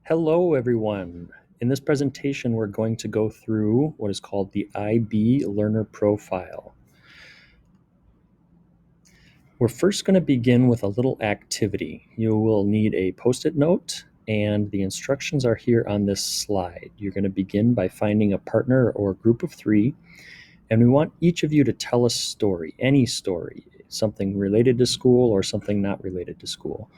Hello, everyone. In this presentation, we're going to go through what is called the IB Learner Profile. We're first going to begin with a little activity. You will need a Post-it note, and the instructions are here on this slide. You're going to begin by finding a partner or group of three, and we want each of you to tell a story, any story, something related to school or something not related to school.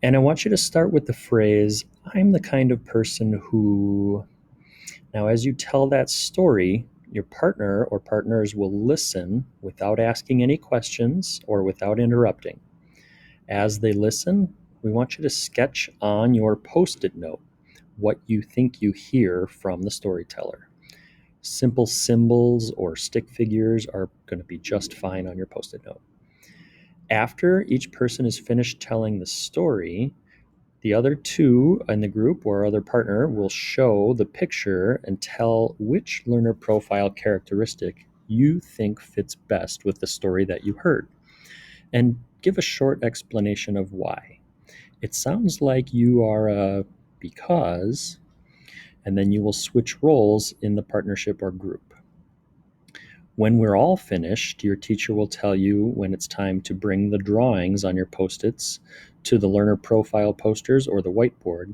And I want you to start with the phrase, "I'm the kind of person who..." Now, as you tell that story, your partner or partners will listen without asking any questions or without interrupting. As they listen, we want you to sketch on your Post-it note what you think you hear from the storyteller. Simple symbols or stick figures are going to be just fine on your Post-it note. After each person is finished telling the story, the other two in the group or other partner will show the picture and tell which learner profile characteristic you think fits best with the story that you heard, and give a short explanation of why. It sounds like you are a because, and then you will switch roles in the partnership or group. When we're all finished, your teacher will tell you when it's time to bring the drawings on your Post-its to the learner profile posters or the whiteboard,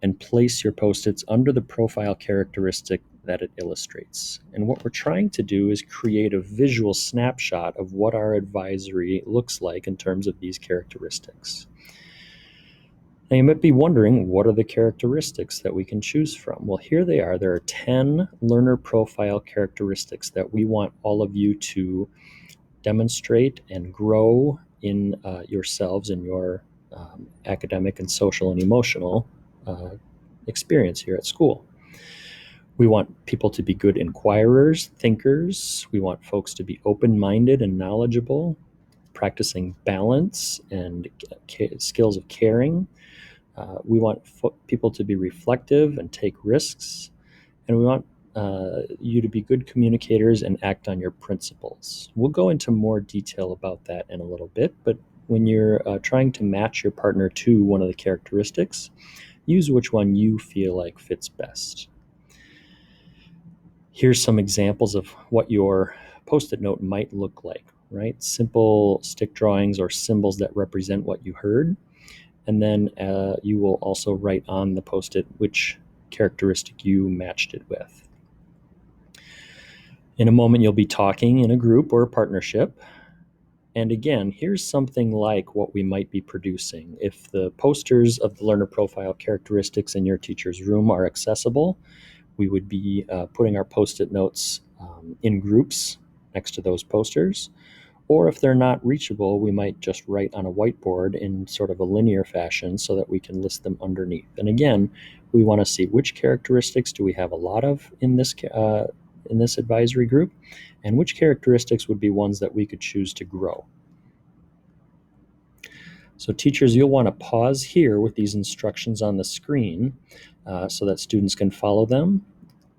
and place your Post-its under the profile characteristic that it illustrates. And what we're trying to do is create a visual snapshot of what our advisory looks like in terms of these characteristics. Now you might be wondering, what are the characteristics that we can choose from? Well, here they are. There are 10 learner profile characteristics that we want all of you to demonstrate and grow in yourselves in your academic and social and emotional experience here at school. We want people to be good inquirers, thinkers. We want folks to be open-minded and knowledgeable, practicing balance and skills of caring. We want people to be reflective and take risks. And we want you to be good communicators and act on your principles. We'll go into more detail about that in a little bit, but when you're trying to match your partner to one of the characteristics, use which one you feel like fits best. Here's some examples of what your Post-it note might look like, right? Simple stick drawings or symbols that represent what you heard. And then you will also write on the Post-it which characteristic you matched it with. In a moment, you'll be talking in a group or a partnership. And again, here's something like what we might be producing. If the posters of the learner profile characteristics in your teacher's room are accessible, we would be putting our Post-it notes in groups next to those posters. Or if they're not reachable, we might just write on a whiteboard in sort of a linear fashion so that we can list them underneath. And again, we want to see which characteristics do we have a lot of in this advisory group, and which characteristics would be ones that we could choose to grow. So teachers, you'll want to pause here with these instructions on the screen so that students can follow them.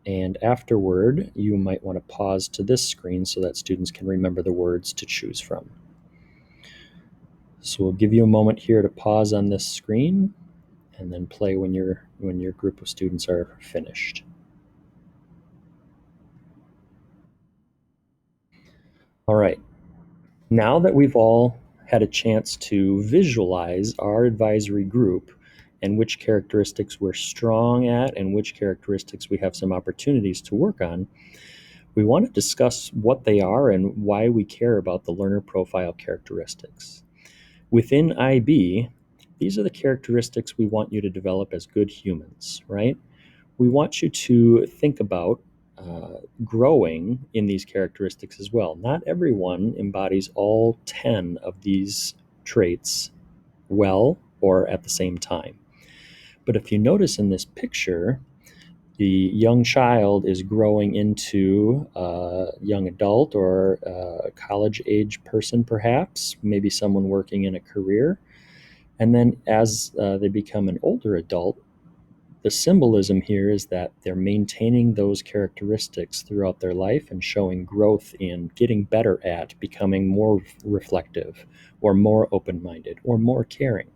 And afterward, you might want to pause to this screen so that students can remember the words to choose from. So we'll give you a moment here to pause on this screen and then play when your group of students are finished. All right. Now that we've all had a chance to visualize our advisory group and which characteristics we're strong at and which characteristics we have some opportunities to work on, we want to discuss what they are and why we care about the learner profile characteristics. Within IB, these are the characteristics we want you to develop as good humans, right? We want you to think about growing in these characteristics as well. Not everyone embodies all 10 of these traits well or at the same time. But if you notice in this picture, the young child is growing into a young adult or a college-age person, perhaps, maybe someone working in a career. And then as they become an older adult, the symbolism here is that they're maintaining those characteristics throughout their life and showing growth in getting better at becoming more reflective or more open-minded or more caring.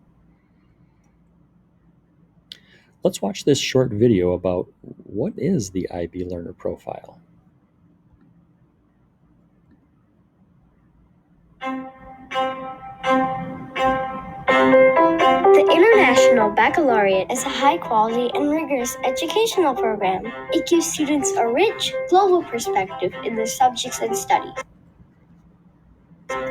Let's watch this short video about what is the IB Learner Profile. The International Baccalaureate is a high-quality and rigorous educational program. It gives students a rich, global perspective in their subjects and studies,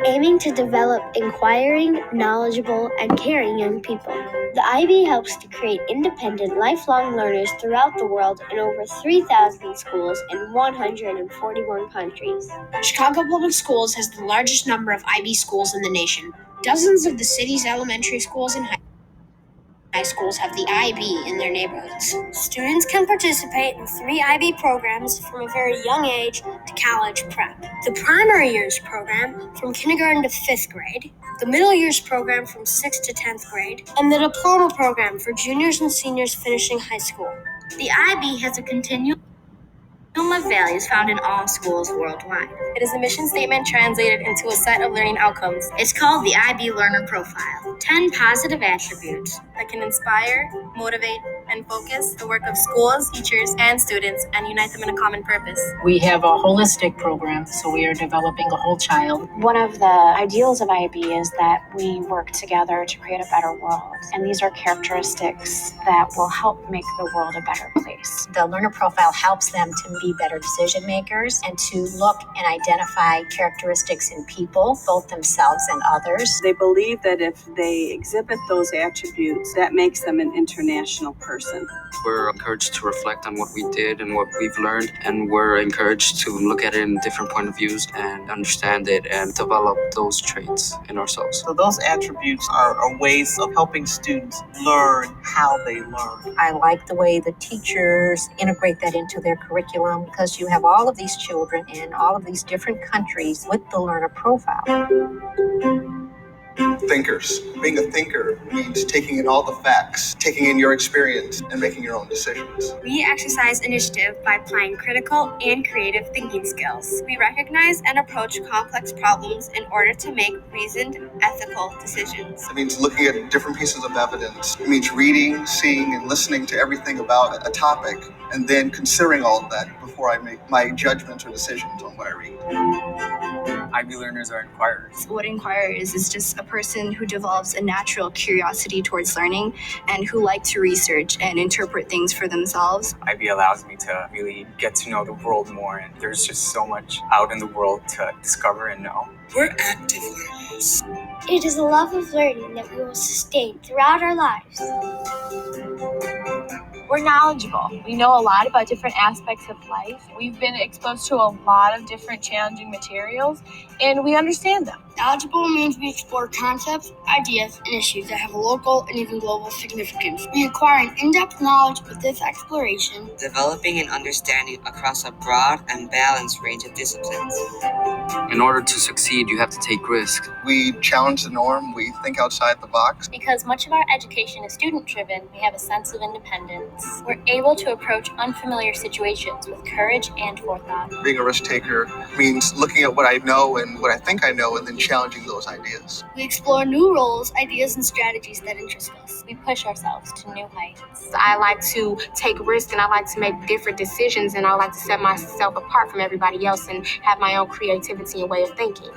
aiming to develop inquiring, knowledgeable, and caring young people. The IB helps to create independent, lifelong learners throughout the world in over 3,000 schools in 141 countries. Chicago Public Schools has the largest number of IB schools in the nation. Dozens of the city's elementary schools and high schools have the IB in their neighborhoods. Students can participate in 3 IB programs from a very young age to college prep. The primary years program from kindergarten to 5th grade, the middle years program from 6th to 10th grade, and the diploma program for juniors and seniors finishing high school. The IB has a continuum of values found in all schools worldwide. It is a mission statement translated into a set of learning outcomes. It's called the IB Learner Profile. 10 positive attributes that can inspire, motivate, and focus the work of schools, teachers, and students and unite them in a common purpose. We have a holistic program, so we are developing a whole child. One of the ideals of IB is that we work together to create a better world. And these are characteristics that will help make the world a better place. The learner profile helps them to be better decision makers and to look and identify characteristics in people, both themselves and others. They believe that if they exhibit those attributes, that makes them an international person. We're encouraged to reflect on what we did and what we've learned, and we're encouraged to look at it in different point of views and understand it and develop those traits in ourselves. So those attributes are ways of helping students learn how they learn. I like the way the teachers integrate that into their curriculum, because you have all of these children in all of these different countries with the learner profile. Thinkers. Being a thinker means taking in all the facts, taking in your experience, and making your own decisions. We exercise initiative by applying critical and creative thinking skills. We recognize and approach complex problems in order to make reasoned, ethical decisions. It means looking at different pieces of evidence. It means reading, seeing, and listening to everything about a topic, and then considering all of that before I make my judgments or decisions on what I read. IB learners are inquirers. What an inquirer is just a person who develops a natural curiosity towards learning and who like to research and interpret things for themselves. IB allows me to really get to know the world more, and there's just so much out in the world to discover and know. We're active learners. It is a love of learning that we will sustain throughout our lives. We're knowledgeable. We know a lot about different aspects of life. We've been exposed to a lot of different challenging materials, and we understand them. Knowledgeable means we explore concepts, ideas, and issues that have a local and even global significance. We acquire an in-depth knowledge with this exploration, developing an understanding across a broad and balanced range of disciplines. In order to succeed, you have to take risks. We challenge the norm. We think outside the box. Because much of our education is student-driven, we have a sense of independence. We're able to approach unfamiliar situations with courage and forethought. Being a risk taker means looking at what I know and what I think I know and then challenging those ideas. We explore new roles, ideas, and strategies that interest us. We push ourselves to new heights. I like to take risks, and I like to make different decisions, and I like to set myself apart from everybody else and have my own creativity and way of thinking.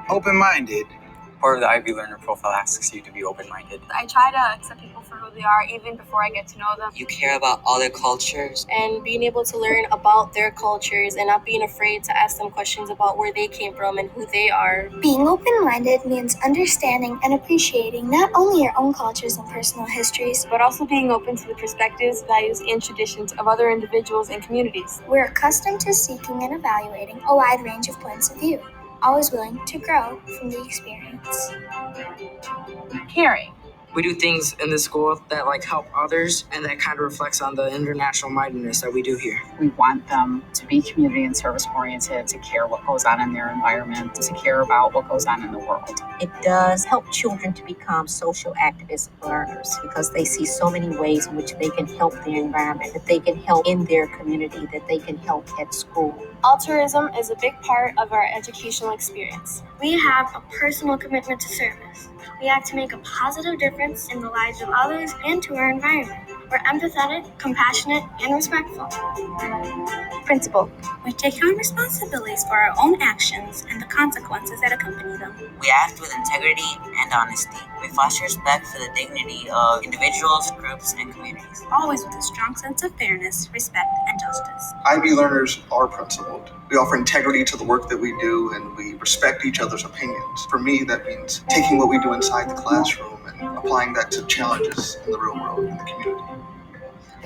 Open-minded. Part of the IB learner profile asks you to be open-minded. I try to accept people for who they are even before I get to know them. You care about other cultures. And being able to learn about their cultures and not being afraid to ask them questions about where they came from and who they are. Being open-minded means understanding and appreciating not only your own cultures and personal histories, but also being open to the perspectives, values, and traditions of other individuals and communities. We're accustomed to seeking and evaluating a wide range of points of view, always willing to grow from the experience. Caring. We do things in the school that help others, and that kind of reflects on the international mindedness that we do here. We want them to be community and service oriented, to care what goes on in their environment, to care about what goes on in the world. It does help children to become social activist learners, because they see so many ways in which they can help the environment, that they can help in their community, that they can help at school. Altruism is a big part of our educational experience. We have a personal commitment to service. We act to make a positive difference difference in the lives of others and to our environment. We're empathetic, compassionate, and respectful. Principal. We take on responsibilities for our own actions and the consequences that accompany them. We act with integrity and honesty. We foster respect for the dignity of individuals, groups, and communities. Always with a strong sense of fairness, respect, and justice. IB learners are principled. We offer integrity to the work that we do, and we respect each other's opinions. For me, that means taking what we do inside the classroom and applying that to challenges in the real world, in the community.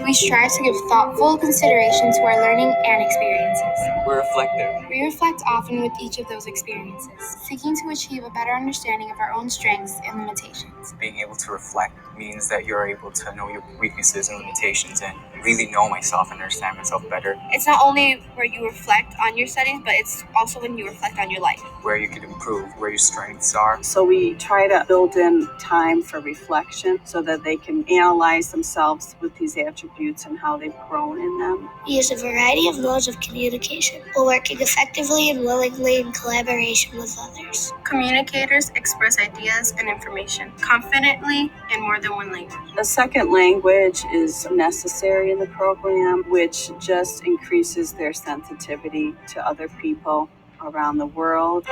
We strive to give thoughtful consideration to our learning and experiences. We're reflective. We reflect often with each of those experiences, seeking to achieve a better understanding of our own strengths and limitations. Being able to reflect means that you're able to know your weaknesses and limitations and really know myself and understand myself better. It's not only where you reflect on your studies, but it's also when you reflect on your life. Where you can improve, where your strengths are. So we try to build in time for reflection so that they can analyze themselves with these attributes and how they've grown in them. We use a variety of modes of communication while working effectively and willingly in collaboration with others. Communicators express ideas and information confidently in more than one language. A second language is necessary in the program, which just increases their sensitivity to other people around the world.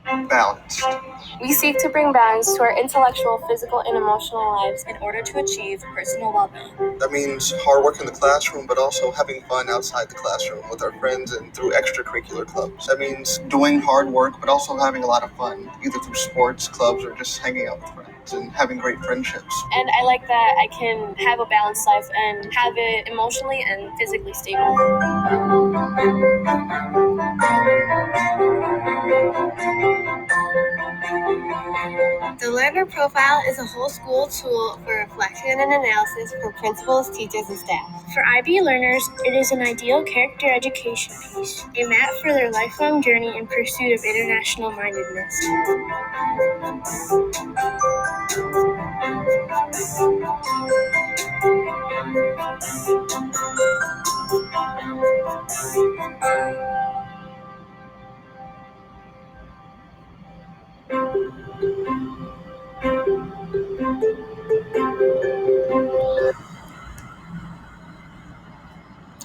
Balanced. We seek to bring balance to our intellectual, physical, and emotional lives in order to achieve personal well-being. That means hard work in the classroom, but also having fun outside the classroom with our friends and through extracurricular clubs. That means doing hard work, but also having a lot of fun, either through sports, clubs, or just hanging out with friends and having great friendships. And I like that I can have a balanced life and have it emotionally and physically stable. The Learner Profile is a whole school tool for reflection and analysis for principals, teachers, and staff. For IB learners, it is an ideal character education piece, a map for their lifelong journey in pursuit of international mindedness.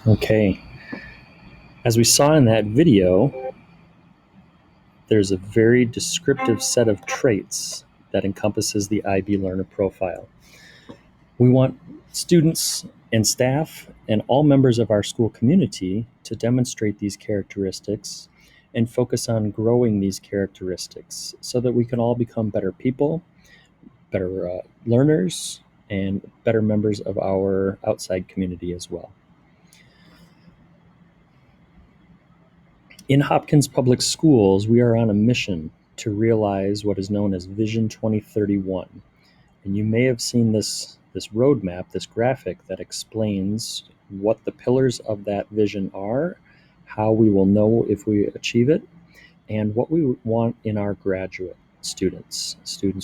Okay. As we saw in that video, there's a very descriptive set of traits that encompasses the IB learner profile. We want students and staff and all members of our school community to demonstrate these characteristics and focus on growing these characteristics so that we can all become better people, better learners, and better members of our outside community as well. In Hopkins Public Schools, we are on a mission to realize what is known as Vision 2031. And you may have seen this roadmap, this graphic that explains what the pillars of that vision are, how we will know if we achieve it, and what we want in our graduate students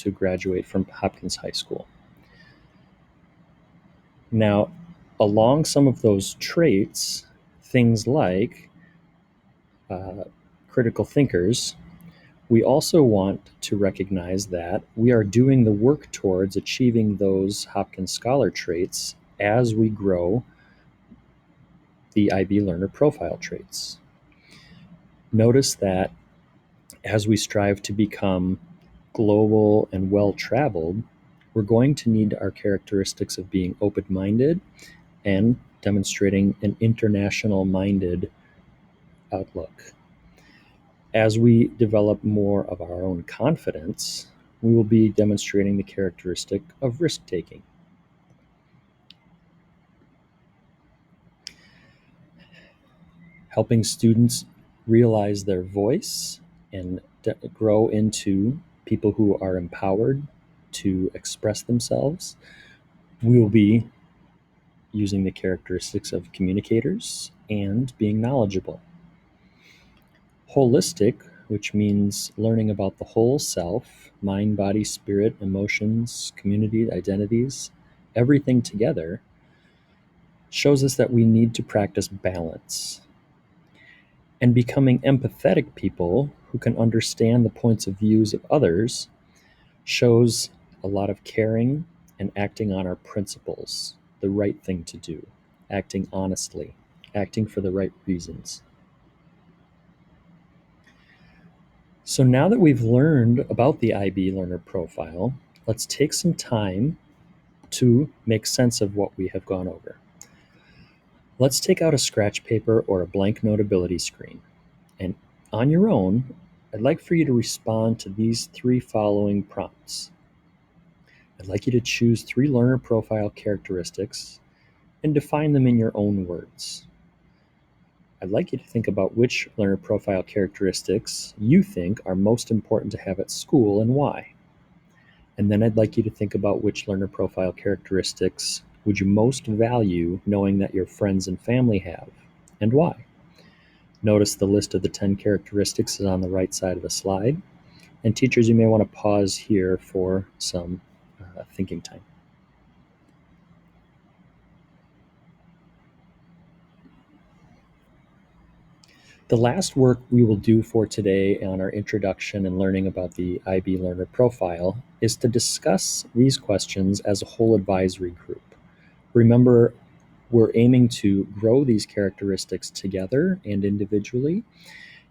who graduate from Hopkins High School. Now, along some of those traits, things like critical thinkers, we also want to recognize that we are doing the work towards achieving those Hopkins Scholar traits as we grow the IB Learner Profile traits. Notice that as we strive to become global and well-traveled, we're going to need our characteristics of being open-minded and demonstrating an international-minded outlook. As we develop more of our own confidence, we will be demonstrating the characteristic of risk-taking. Helping students realize their voice and grow into people who are empowered to express themselves, we will be using the characteristics of communicators and being knowledgeable. Holistic, which means learning about the whole self, mind, body, spirit, emotions, community, identities, everything together, shows us that we need to practice balance. And becoming empathetic people who can understand the points of views of others shows a lot of caring and acting on our principles, the right thing to do, acting honestly, acting for the right reasons. So now that we've learned about the IB learner profile, let's take some time to make sense of what we have gone over. Let's take out a scratch paper or a blank notability screen. And on your own, I'd like for you to respond to these 3 following prompts. I'd like you to choose 3 learner profile characteristics and define them in your own words. I'd like you to think about which learner profile characteristics you think are most important to have at school and why. And then I'd like you to think about which learner profile characteristics would you most value knowing that your friends and family have, and why. Notice the list of the 10 characteristics is on the right side of the slide. And teachers, you may want to pause here for some thinking time. The last work we will do for today on our introduction and learning about the IB learner profile is to discuss these questions as a whole advisory group. Remember, we're aiming to grow these characteristics together and individually,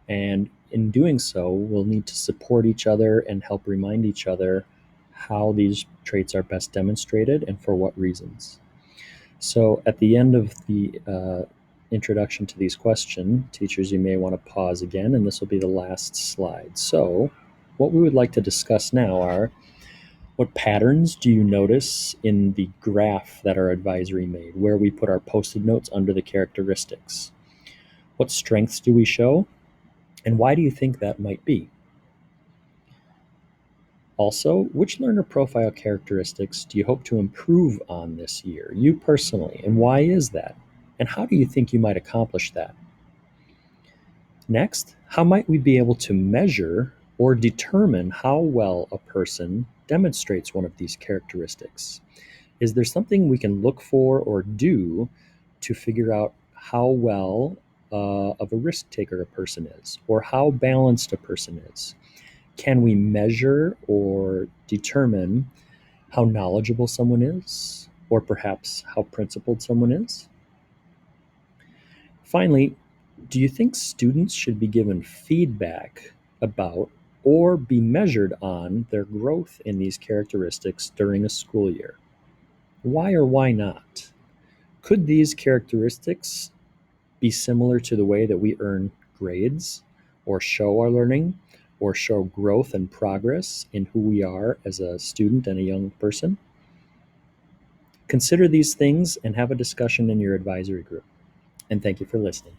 and in doing so, we'll need to support each other and help remind each other how these traits are best demonstrated and for what reasons. So at the end of the introduction to these questions, teachers, you may want to pause again, and this will be the last slide. So what we would like to discuss now are, what patterns do you notice in the graph that our advisory made, where we put our post-it notes under the characteristics? What strengths do we show? And why do you think that might be? Also, which learner profile characteristics do you hope to improve on this year, you personally, and why is that? And how do you think you might accomplish that? Next, how might we be able to measure or determine how well a person demonstrates one of these characteristics? Is there something we can look for or do to figure out how well of a risk taker a person is, or how balanced a person is? Can we measure or determine how knowledgeable someone is, or perhaps how principled someone is? Finally, do you think students should be given feedback about or be measured on their growth in these characteristics during a school year? Why or why not? Could these characteristics be similar to the way that we earn grades, or show our learning, or show growth and progress in who we are as a student and a young person? Consider these things and have a discussion in your advisory group. And thank you for listening.